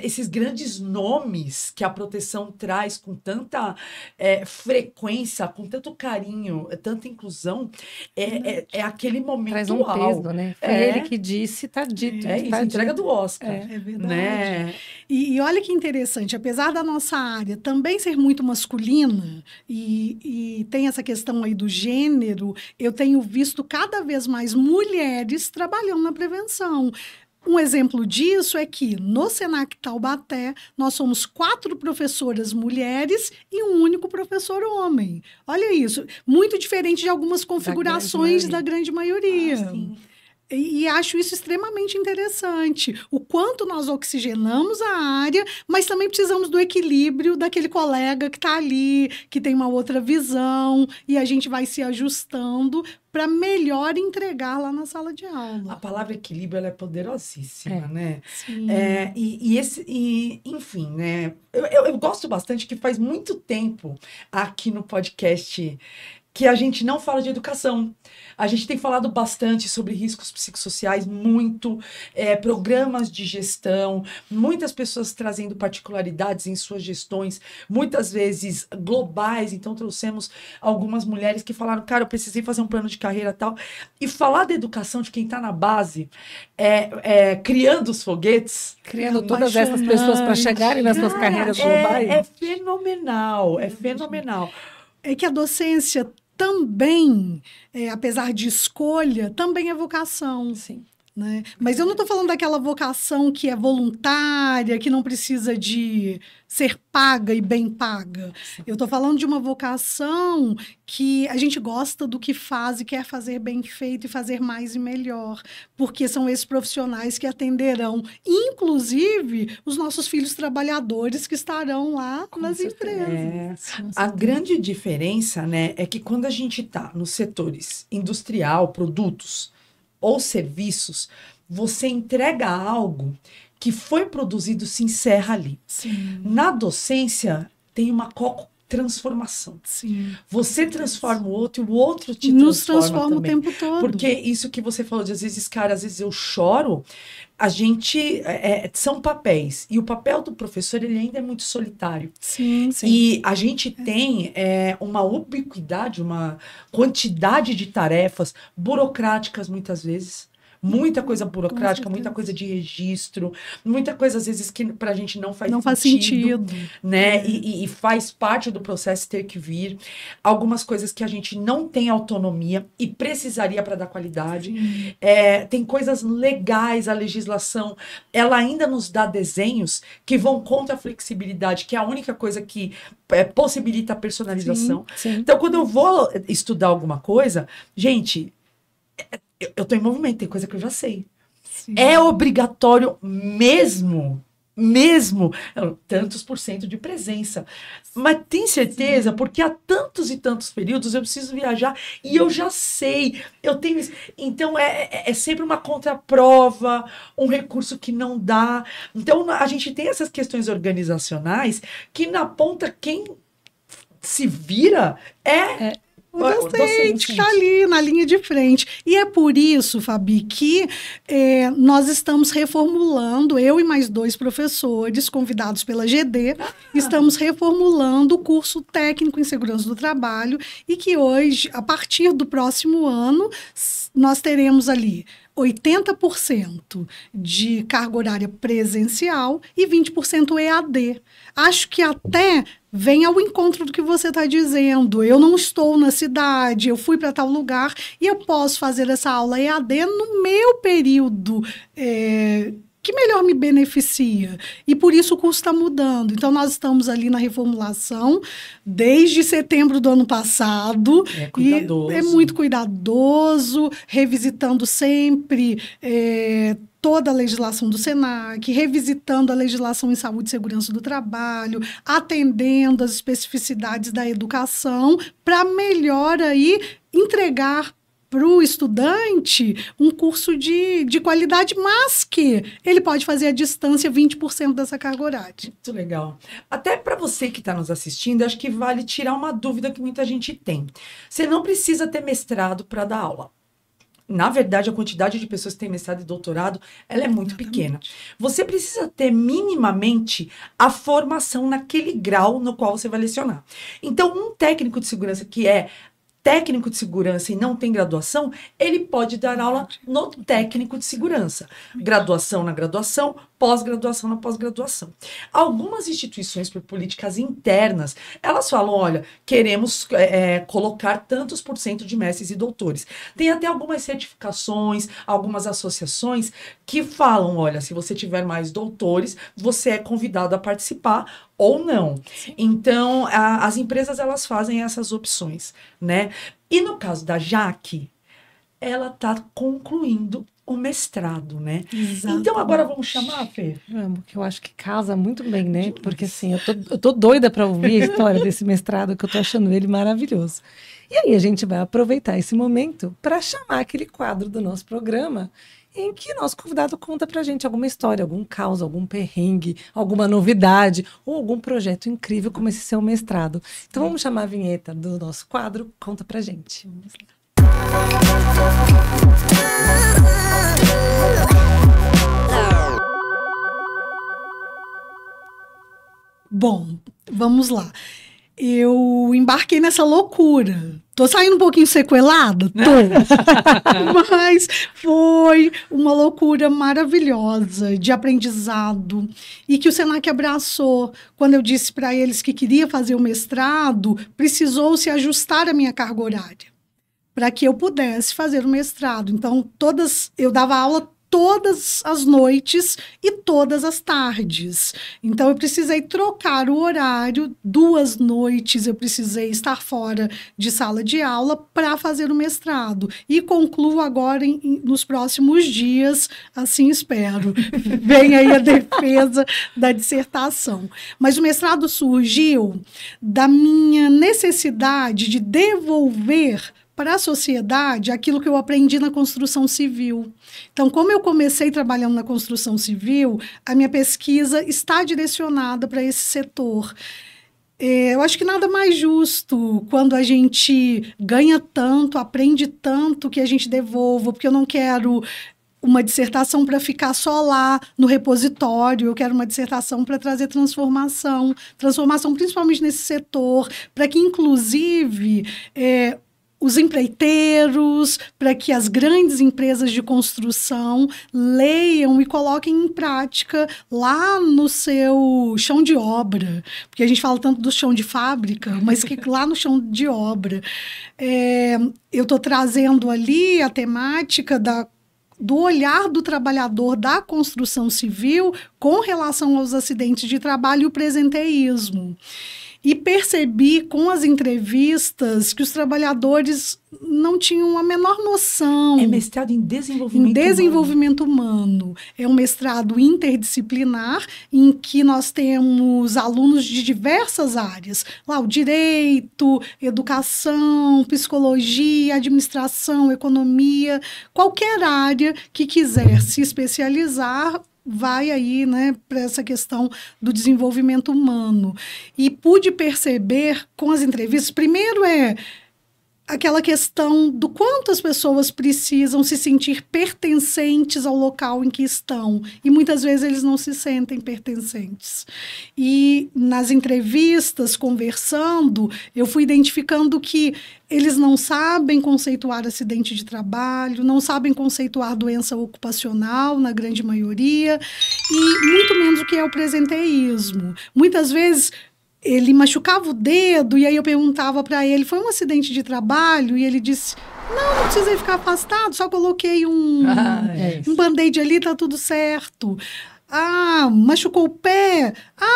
Speaker 3: esses grandes nomes que a proteção traz com tanta frequência, com tanto carinho, tanta inclusão, é aquele momento
Speaker 4: Traz um peso, né? Foi ele que disse, tá dito.
Speaker 3: É isso,
Speaker 4: tá
Speaker 3: entrega
Speaker 4: dito.
Speaker 3: do Oscar.
Speaker 1: É verdade.
Speaker 3: Né?
Speaker 1: E olha que interessante, apesar da nossa área também ser muito masculina, e tem essa questão aí do gênero, eu tenho visto cada vez mais mulheres trabalhando na prevenção. Um exemplo disso é que no Senac Taubaté nós somos 4 professoras mulheres e um único professor homem. Olha isso, muito diferente de algumas configurações da grande maioria.
Speaker 3: Sim.
Speaker 1: E acho isso extremamente interessante. O quanto nós oxigenamos a área, mas também precisamos do equilíbrio daquele colega que está ali, que tem uma outra visão, e a gente vai se ajustando para melhor entregar lá na sala de
Speaker 3: A
Speaker 1: aula.
Speaker 3: palavra equilíbrio ela é poderosíssima, né?
Speaker 1: Sim.
Speaker 3: Enfim, né? Eu gosto bastante que faz muito tempo aqui no podcast que a gente não fala de educação. A gente tem falado bastante sobre riscos psicossociais, muito, programas de gestão, muitas pessoas trazendo particularidades em suas gestões, muitas vezes globais. Então, trouxemos algumas mulheres que falaram, cara, eu precisei fazer um plano de carreira e tal. E falar da educação de quem está na base, criando os foguetes.
Speaker 4: Criando todas essas pessoas para chegarem nas suas carreiras globais.
Speaker 3: É fenomenal, é fenomenal.
Speaker 1: É que a docência também, apesar de escolha, também é vocação.
Speaker 4: Sim.
Speaker 1: Né? Mas eu não estou falando daquela vocação que é voluntária, que não precisa de ser paga e bem paga. Sim. Eu estou falando de uma vocação que a gente gosta do que faz e quer fazer bem feito e fazer mais e melhor, porque são esses profissionais que atenderão, inclusive, os nossos filhos trabalhadores que estarão lá nas empresas.
Speaker 3: A grande diferença, né, é que quando a gente está nos setores industrial, produtos, ou serviços, você entrega algo que foi produzido, se encerra ali.
Speaker 1: Sim.
Speaker 3: Na docência, tem uma transformação.
Speaker 1: Sim.
Speaker 3: Você transforma o outro e o outro te
Speaker 1: nos
Speaker 3: transforma
Speaker 1: também. O tempo todo.
Speaker 3: Porque isso que você falou, de às vezes, cara, às vezes eu choro, a gente, são papéis. E o papel do professor, ele ainda é muito solitário.
Speaker 1: Sim, sim.
Speaker 3: E a gente tem uma ubiquidade, uma quantidade de tarefas burocráticas, muitas vezes. Muita coisa burocrática, muita coisa de registro, muita coisa, às vezes, que pra gente não faz sentido. Né? E faz parte do processo ter que vir. Algumas coisas que a gente não tem autonomia e precisaria para dar qualidade. Tem coisas legais, a legislação, ela ainda nos dá desenhos que vão contra a flexibilidade, que é a única coisa que possibilita a personalização.
Speaker 1: Sim, sim.
Speaker 3: Então, quando eu vou estudar alguma coisa, gente, eu tô em movimento, tem coisa que eu já sei. Sim. É obrigatório mesmo, tantos % de presença. Mas tem certeza? Sim. Porque há tantos e tantos períodos eu preciso viajar e eu já sei, eu tenho isso. Então é sempre uma contraprova, um recurso que não dá. Então a gente tem essas questões organizacionais que na ponta quem se vira
Speaker 1: o docente que está ali na linha de frente. E é por isso, Fabi, que nós estamos reformulando, eu e mais 2 professores convidados pela GD, estamos reformulando o curso técnico em segurança do trabalho e que hoje, a partir do próximo ano, nós teremos ali 80% de carga horária presencial e 20% EAD. Acho que até vem ao encontro do que você está dizendo. Eu não estou na cidade, eu fui para tal lugar e eu posso fazer essa aula EAD no meu período que melhor me beneficia. E por isso o curso está mudando. Então, nós estamos ali na reformulação desde setembro do ano passado.
Speaker 3: É cuidadoso.
Speaker 1: E é muito cuidadoso, revisitando sempre toda a legislação do SENAC, revisitando a legislação em saúde e segurança do trabalho, atendendo as especificidades da educação, para melhor aí entregar para o estudante um curso de qualidade, mas que ele pode fazer à distância 20% dessa carga horária.
Speaker 3: Muito legal. Até para você que está nos assistindo, acho que vale tirar uma dúvida que muita gente tem. Você não precisa ter mestrado para dar aula. Na verdade, a quantidade de pessoas que têm mestrado e doutorado, ela é muito pequena. Você precisa ter minimamente a formação naquele grau no qual você vai lecionar. Então, um técnico de segurança que é técnico de segurança e não tem graduação, ele pode dar aula no técnico de segurança. Graduação na graduação, pós-graduação na pós-graduação. Algumas instituições, por políticas internas, elas falam, olha, queremos colocar tantos % de mestres e doutores. Tem até algumas certificações, algumas associações que falam, olha, se você tiver mais doutores, você é convidado a participar ou não. Sim. Então, as empresas, elas fazem essas opções, né? E no caso da Jaque, ela está concluindo o mestrado, né? Exatamente. Então, agora vamos chamar, Fê?
Speaker 4: Vamos, que eu acho que casa muito bem, né? Porque, assim, eu tô doida para ouvir a história desse mestrado, que eu tô achando ele maravilhoso. E aí a gente vai aproveitar esse momento para chamar aquele quadro do nosso programa em que nosso convidado conta pra gente alguma história, algum caos, algum perrengue, alguma novidade ou algum projeto incrível como esse seu mestrado. Então vamos chamar a vinheta do nosso quadro Conta Pra Gente. Vamos lá.
Speaker 1: Bom, vamos lá. Eu embarquei nessa loucura. Tô saindo um pouquinho sequelada? Tô. Mas foi uma loucura maravilhosa de aprendizado e que o Senac abraçou. Quando eu disse para eles que queria fazer o mestrado, precisou se ajustar à minha carga horária para que eu pudesse fazer o mestrado. Então, eu dava aula todas as noites e todas as tardes. Então, eu precisei trocar o horário. 2 noites eu precisei estar fora de sala de aula para fazer o mestrado. E concluo agora nos próximos dias, assim espero. Vem aí a defesa da dissertação. Mas o mestrado surgiu da minha necessidade de devolver para a sociedade aquilo que eu aprendi na construção civil. Então, como eu comecei trabalhando na construção civil, a minha pesquisa está direcionada para esse setor. Eu acho que nada mais justo quando a gente ganha tanto, aprende tanto, que a gente devolva, porque eu não quero uma dissertação para ficar só lá no repositório, eu quero uma dissertação para trazer transformação principalmente nesse setor, para que, inclusive, os empreiteiros, para que as grandes empresas de construção leiam e coloquem em prática lá no seu chão de obra. Porque a gente fala tanto do chão de fábrica, mas que lá no chão de obra. Eu estou trazendo ali a temática do olhar do trabalhador da construção civil com relação aos acidentes de trabalho e o presenteísmo. E percebi com as entrevistas que os trabalhadores não tinham a menor noção.
Speaker 3: É mestrado em desenvolvimento
Speaker 1: humano. É um mestrado interdisciplinar em que nós temos alunos de diversas áreas. Lá, o direito, educação, psicologia, administração, economia, qualquer área que quiser se especializar, vai aí, né, para essa questão do desenvolvimento humano. E pude perceber com as entrevistas, primeiro aquela questão do quanto as pessoas precisam se sentir pertencentes ao local em que estão. E muitas vezes eles não se sentem pertencentes. E nas entrevistas, conversando, eu fui identificando que eles não sabem conceituar acidente de trabalho, não sabem conceituar doença ocupacional, na grande maioria, e muito menos o que é o presenteísmo. Muitas vezes ele machucava o dedo e aí eu perguntava para ele, foi um acidente de trabalho? E ele disse, não precisei ficar afastado, só coloquei um band-aid ali, tá tudo certo. Machucou o pé?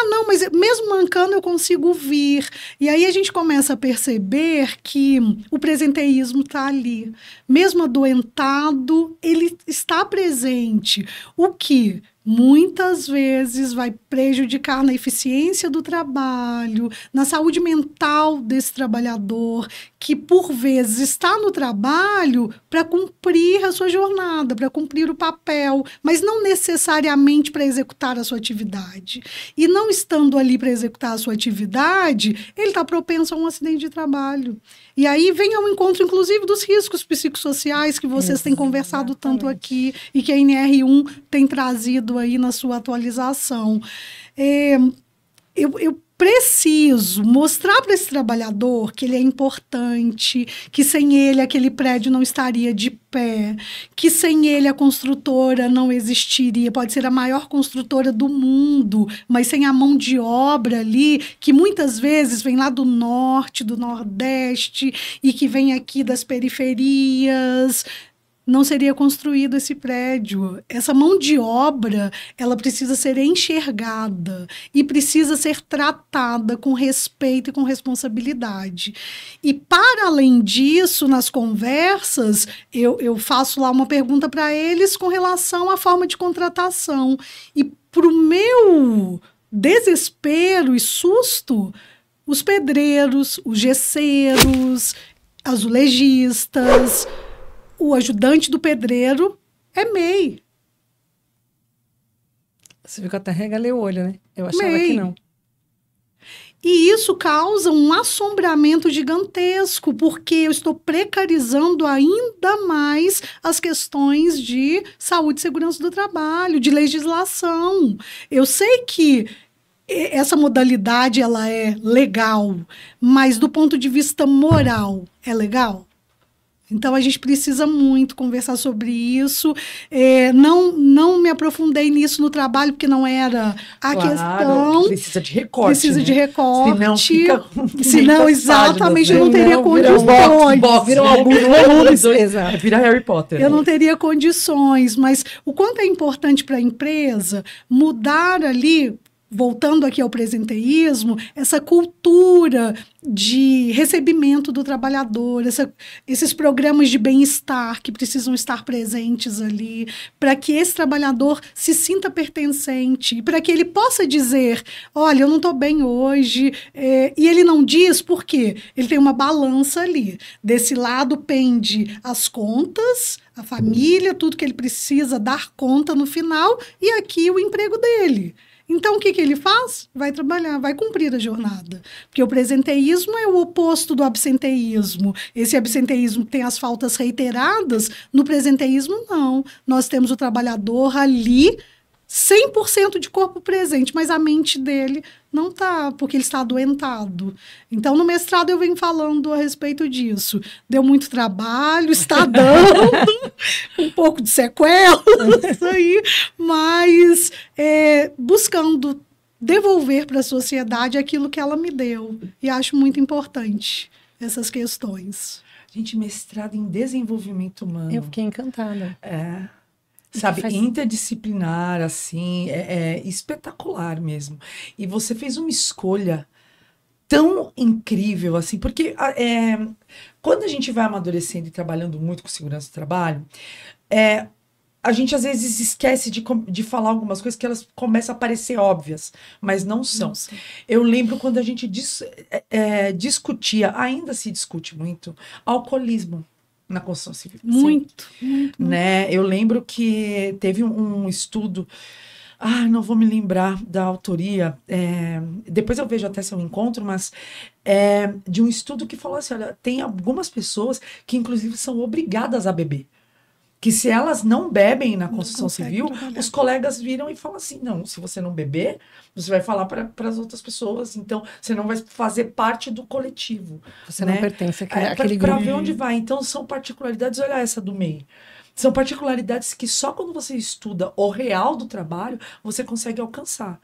Speaker 1: Não, mas mesmo mancando eu consigo vir. E aí a gente começa a perceber que o presenteísmo está ali. Mesmo adoentado, ele está presente. O que muitas vezes vai prejudicar na eficiência do trabalho, na saúde mental desse trabalhador, que por vezes está no trabalho para cumprir a sua jornada, para cumprir o papel, mas não necessariamente para executar a sua atividade. E não estando ali para executar a sua atividade, ele está propenso a um acidente de trabalho. E aí vem ao encontro, inclusive, dos riscos psicossociais que vocês têm conversado tanto aqui e que a NR1 tem trazido aí na sua atualização. Eu preciso mostrar para esse trabalhador que ele é importante, que sem ele aquele prédio não estaria de pé, que sem ele a construtora não existiria. Pode ser a maior construtora do mundo, mas sem a mão de obra ali, que muitas vezes vem lá do norte, do nordeste, e que vem aqui das periferias, não seria construído esse prédio. Essa mão de obra, ela precisa ser enxergada e precisa ser tratada com respeito e com responsabilidade. E, para além disso, nas conversas, eu faço lá uma pergunta para eles com relação à forma de contratação. E, para o meu desespero e susto, os pedreiros, os gesseiros, azulejistas, o ajudante do pedreiro É MEI.
Speaker 4: Você viu que eu até regalei o olho, né? Eu achava
Speaker 1: MEI.
Speaker 4: que não.
Speaker 1: E isso causa um assombramento gigantesco, porque eu estou precarizando ainda mais as questões de saúde e segurança do trabalho, de legislação. Eu sei que essa modalidade ela é legal, mas do ponto de vista moral, é legal? Então, a gente precisa muito conversar sobre isso. Não me aprofundei nisso no trabalho, porque não era a questão.
Speaker 3: Precisa de recorte.
Speaker 1: Precisa
Speaker 3: né?
Speaker 1: de recorte.
Speaker 3: Senão fica.
Speaker 1: Senão, exatamente, eu não teria
Speaker 3: Viram
Speaker 1: condições.
Speaker 3: viram alguns volumes. Exato. Vira Harry Potter.
Speaker 1: Eu não teria condições, mas o quanto é importante para a empresa mudar ali, voltando aqui ao presenteísmo, essa cultura de recebimento do trabalhador, esses programas de bem-estar que precisam estar presentes ali, para que esse trabalhador se sinta pertencente, para que ele possa dizer, olha, eu não estou bem hoje, e ele não diz por quê? Ele tem uma balança ali. Desse lado pende as contas, a família, tudo que ele precisa dar conta no final, e aqui o emprego dele. Então, o que ele faz? Vai trabalhar, vai cumprir a jornada. Porque o presenteísmo é o oposto do absenteísmo. Esse absenteísmo tem as faltas reiteradas, no presenteísmo, não. Nós temos o trabalhador ali, 100% de corpo presente, mas a mente dele não está, porque ele está adoentado. Então, no mestrado eu venho falando a respeito disso. Deu muito trabalho, está dando um pouco de sequela, isso aí, mas buscando devolver para a sociedade aquilo que ela me deu. E acho muito importante essas questões.
Speaker 3: Gente, mestrado em desenvolvimento humano.
Speaker 4: Eu fiquei encantada.
Speaker 3: Sabe, interdisciplinar, assim, é espetacular mesmo. E você fez uma escolha tão incrível, assim, porque quando a gente vai amadurecendo e trabalhando muito com segurança do trabalho, a gente às vezes esquece de falar algumas coisas que elas começam a parecer óbvias, mas não são.
Speaker 1: Nossa.
Speaker 3: Eu lembro quando a gente discutia, ainda se discute muito, alcoolismo na construção civil.
Speaker 1: Muito.
Speaker 3: Né? Eu lembro que teve um estudo, não vou me lembrar da autoria, depois eu vejo até se eu encontro, mas de um estudo que falou assim, olha, tem algumas pessoas que inclusive são obrigadas a beber. Que se elas não bebem na construção civil, os colegas viram e falam assim, não, se você não beber, você vai falar para as outras pessoas, então você não vai fazer parte do coletivo.
Speaker 4: Você
Speaker 3: né?
Speaker 4: não pertence àquele
Speaker 3: Para
Speaker 4: grupo.
Speaker 3: ver onde vai. Então são particularidades, olha essa do MEI. São particularidades que só quando você estuda o real do trabalho, você consegue alcançar.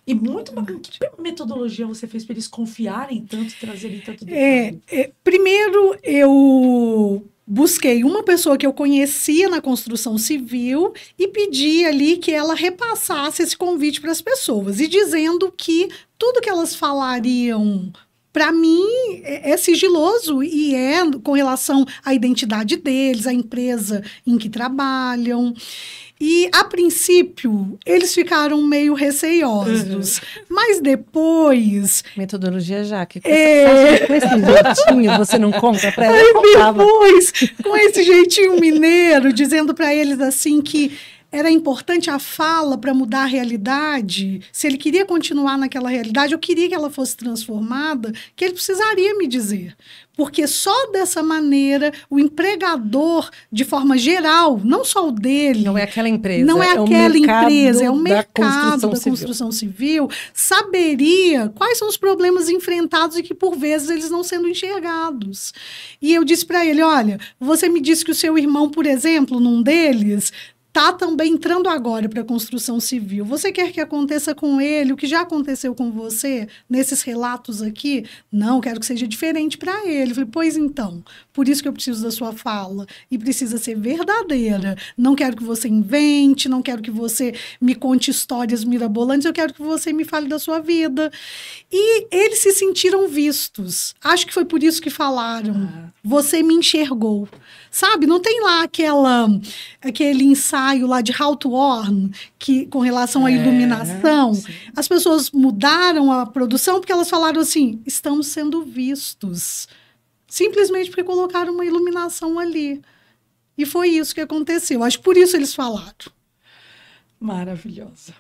Speaker 3: E muito bacana. Que metodologia você fez para eles confiarem tanto, trazerem tanto detalhe?
Speaker 1: Primeiro, eu busquei uma pessoa que eu conhecia na construção civil e pedi ali que ela repassasse esse convite para as pessoas, e dizendo que tudo que elas falariam para mim é sigiloso e com relação à identidade deles, à empresa em que trabalham. E, a princípio, eles ficaram meio receiosos. Mas depois...
Speaker 4: Metodologia Jaque. Com esse jeitinho, você não conta pra ela?
Speaker 1: Depois, com esse jeitinho mineiro, dizendo para eles assim que era importante a fala para mudar a realidade, se ele queria continuar naquela realidade, eu queria que ela fosse transformada, que ele precisaria me dizer. Porque só dessa maneira, o empregador, de forma geral, não só o dele...
Speaker 4: Não é aquela empresa.
Speaker 1: Não é aquela empresa, é o
Speaker 4: mercado
Speaker 1: da construção civil, saberia quais são os problemas enfrentados e que, por vezes, eles não sendo enxergados. E eu disse para ele, olha, você me disse que o seu irmão, por exemplo, num deles... está também entrando agora para a construção civil. Você quer que aconteça com ele o que já aconteceu com você nesses relatos aqui? Não, quero que seja diferente para ele. Eu falei, pois então, por isso que eu preciso da sua fala. E precisa ser verdadeira. Não quero que você invente, não quero que você me conte histórias mirabolantes, eu quero que você me fale da sua vida. E eles se sentiram vistos. Acho que foi por isso que falaram. Você me enxergou. Sabe, não tem lá aquele ensaio lá de Hawthorne, que, com relação à iluminação, as pessoas mudaram a produção porque elas falaram assim, estamos sendo vistos. Simplesmente porque colocaram uma iluminação ali. E foi isso que aconteceu. Acho que por isso eles falaram.
Speaker 3: Maravilhosa.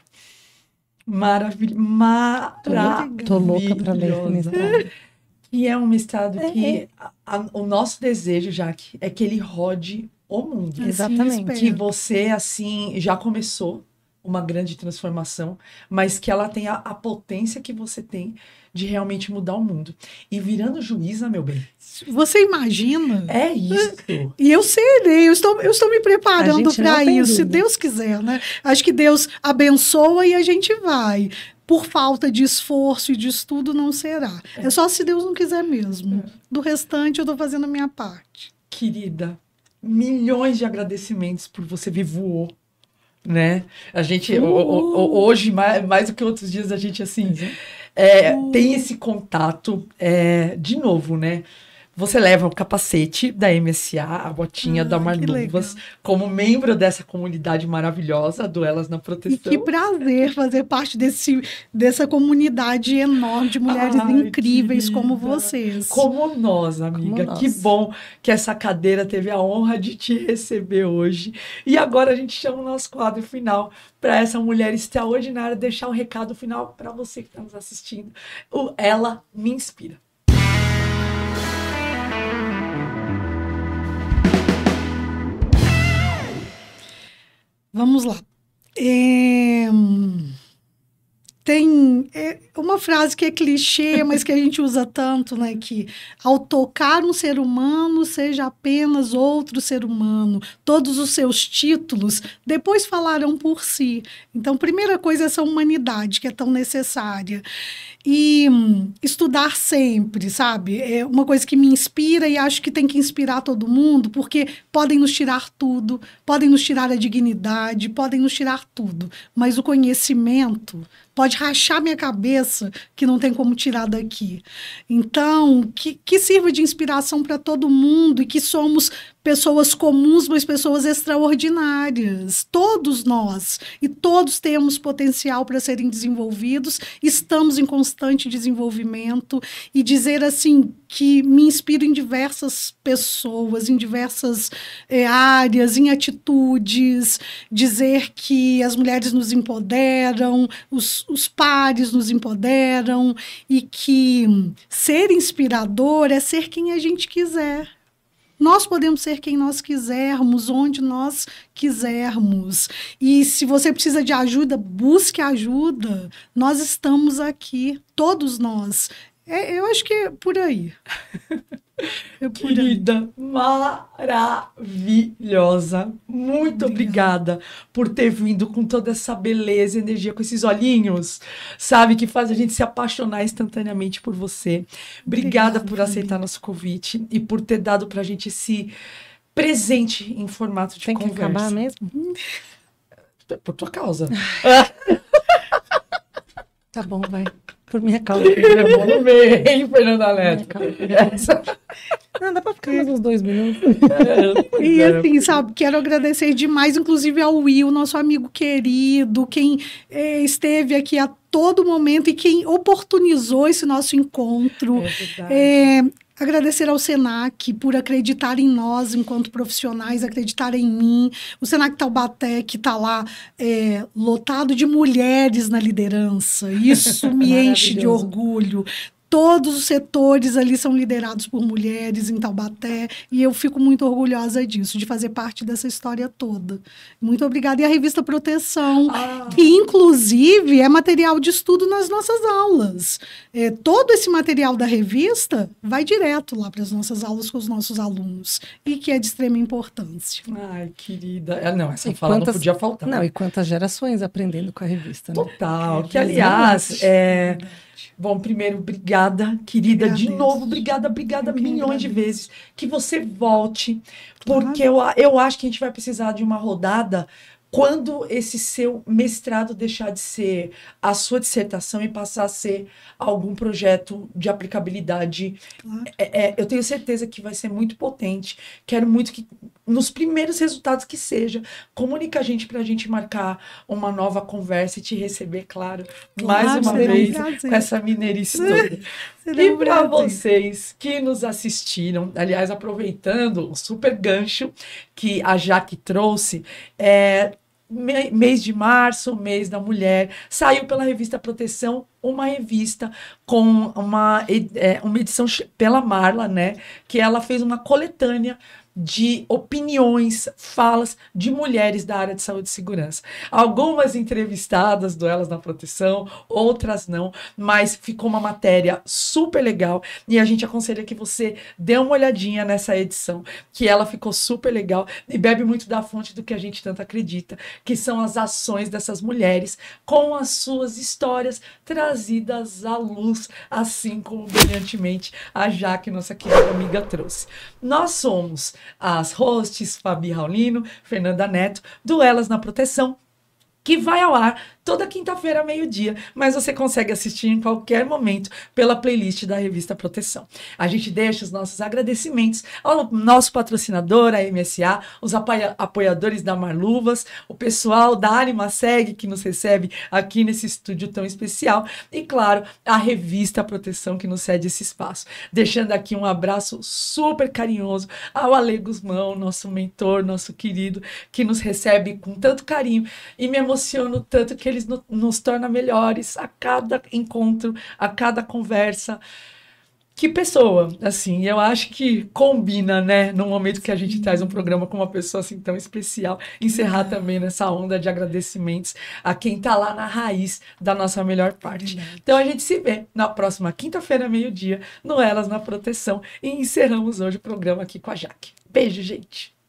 Speaker 4: Tô louca para ler esse mestrado.
Speaker 3: E é um mestrado que o nosso desejo, Jaque, é que ele rode o mundo.
Speaker 1: Assim
Speaker 4: Exatamente.
Speaker 3: Que você, assim, já começou uma grande transformação, mas que ela tenha a potência que você tem de realmente mudar o mundo. E virando juíza, meu bem.
Speaker 1: Você imagina?
Speaker 3: É isso.
Speaker 1: E eu serei, eu estou me preparando para isso, se
Speaker 4: dúvida.
Speaker 1: Deus quiser, né? Acho que Deus abençoa e a gente vai. Por falta de esforço e de estudo, não será. É só se Deus não quiser mesmo. Do restante, eu estou fazendo a minha parte.
Speaker 3: Querida, milhões de agradecimentos por você vir voou, né? A gente, hoje, mais do que outros dias, a gente, assim, tem esse contato, de novo, né? Você leva o capacete da MSA, a botinha da Marluvas, como membro dessa comunidade maravilhosa do Elas na Proteção.
Speaker 1: E que prazer fazer parte dessa comunidade enorme de mulheres incríveis como vocês.
Speaker 3: Como nós, amiga.
Speaker 4: Como
Speaker 3: que
Speaker 4: nós.
Speaker 3: bom que essa cadeira teve a honra de te receber hoje. E agora a gente chama o nosso quadro final para essa mulher extraordinária deixar um recado final para você que está nos assistindo. Ela me inspira.
Speaker 1: Vamos lá. Tem uma frase que é clichê, mas que a gente usa tanto, né? Que ao tocar um ser humano, seja apenas outro ser humano. Todos os seus títulos depois falarão por si. Então, primeira coisa é essa humanidade que é tão necessária. E estudar sempre, sabe? É uma coisa que me inspira e acho que tem que inspirar todo mundo, porque podem nos tirar tudo, podem nos tirar a dignidade, podem nos tirar tudo. Mas o conhecimento pode rachar minha cabeça que não tem como tirar daqui. Então, que sirva de inspiração para todo mundo e que somos pessoas comuns, mas pessoas extraordinárias. Todos nós. E todos temos potencial para serem desenvolvidos. Estamos em constante desenvolvimento. E dizer assim que me inspiro em diversas pessoas, em diversas áreas, em atitudes. Dizer que as mulheres nos empoderam, os pares nos empoderam. E que ser inspirador é ser quem a gente quiser. Nós podemos ser quem nós quisermos, onde nós quisermos. E se você precisa de ajuda, busque ajuda. Nós estamos aqui, todos nós. Eu acho que é por aí.
Speaker 3: Querida, maravilhosa. Muito obrigada por ter vindo com toda essa beleza e energia, com esses olhinhos, sabe, que faz a gente se apaixonar instantaneamente por você. Obrigada por aceitar nosso convite e por ter dado pra gente esse presente em formato de conversa.
Speaker 4: Tem que acabar mesmo?
Speaker 3: Por tua causa.
Speaker 4: Tá bom, vai. Por minha causa.
Speaker 3: Levou bem, Fernanda Neto.
Speaker 4: Não, dá pra ficar mais uns 2 minutos.
Speaker 1: E assim, sabe, quero agradecer demais, inclusive ao Will, nosso amigo querido, quem esteve aqui a todo momento e quem oportunizou esse nosso encontro.
Speaker 3: É verdade.
Speaker 1: Agradecer ao Senac por acreditar em nós enquanto profissionais, acreditar em mim. O Senac Taubaté, que está lá lotado de mulheres na liderança. Isso me enche de orgulho. Todos os setores ali são liderados por mulheres em Taubaté e eu fico muito orgulhosa disso, de fazer parte dessa história toda. Muito obrigada. E a revista Proteção, que inclusive é material de estudo nas nossas aulas. Todo esse material da revista vai direto lá para as nossas aulas com os nossos alunos e que é de extrema importância.
Speaker 3: Ai, querida. Não, essa fala não podia faltar.
Speaker 4: Não, e quantas gerações aprendendo com a revista, né?
Speaker 3: Total. Que, aliás, bom, primeiro, obrigada, querida.
Speaker 1: Agradeço.
Speaker 3: De novo, obrigada milhões de vezes. Que você volte, porque eu acho que a gente vai precisar de uma rodada quando esse seu mestrado deixar de ser a sua dissertação e passar a ser algum projeto de aplicabilidade.
Speaker 1: Claro.
Speaker 3: Eu tenho certeza que vai ser muito potente. Quero muito que, nos primeiros resultados que seja, comunique a gente para a gente marcar uma nova conversa e te receber, claro mais uma
Speaker 1: será um
Speaker 3: vez,
Speaker 1: prazer.
Speaker 3: com essa mineirice toda. E para vocês que nos assistiram, aliás, aproveitando o super gancho que a Jaque trouxe, mês de março, mês da mulher, saiu pela revista Proteção uma revista com uma edição pela Marla, né? Que ela fez uma coletânea de opiniões, falas de mulheres da área de saúde e segurança. Algumas entrevistadas do Elas na Proteção, outras não, mas ficou uma matéria super legal e a gente aconselha que você dê uma olhadinha nessa edição, que ela ficou super legal e bebe muito da fonte do que a gente tanto acredita, que são as ações dessas mulheres com as suas histórias trazidas à luz, assim como brilhantemente a Jaque, nossa querida amiga, trouxe. Nós somos as hosts Fabi Raulino, Fernanda Neto, do Elas na Proteção, que vai ao ar toda quinta-feira, meio-dia, mas você consegue assistir em qualquer momento pela playlist da revista Proteção. A gente deixa os nossos agradecimentos ao nosso patrocinador, a MSA, os apoiadores da Marluvas, o pessoal da Animaseg, que nos recebe aqui nesse estúdio tão especial, e, claro, a revista Proteção, que nos cede esse espaço. Deixando aqui um abraço super carinhoso ao Ale Guzmão, nosso mentor, nosso querido, que nos recebe com tanto carinho, e me emociono tanto que eles nos tornam melhores a cada encontro, a cada conversa. Que pessoa, assim, eu acho que combina, né, no momento que a gente traz um programa com uma pessoa assim tão especial, encerrar também nessa onda de agradecimentos a quem tá lá na raiz da nossa melhor parte. Então a gente se vê na próxima quinta-feira, meio-dia, no Elas na Proteção, e encerramos hoje o programa aqui com a Jaque. Beijo, gente!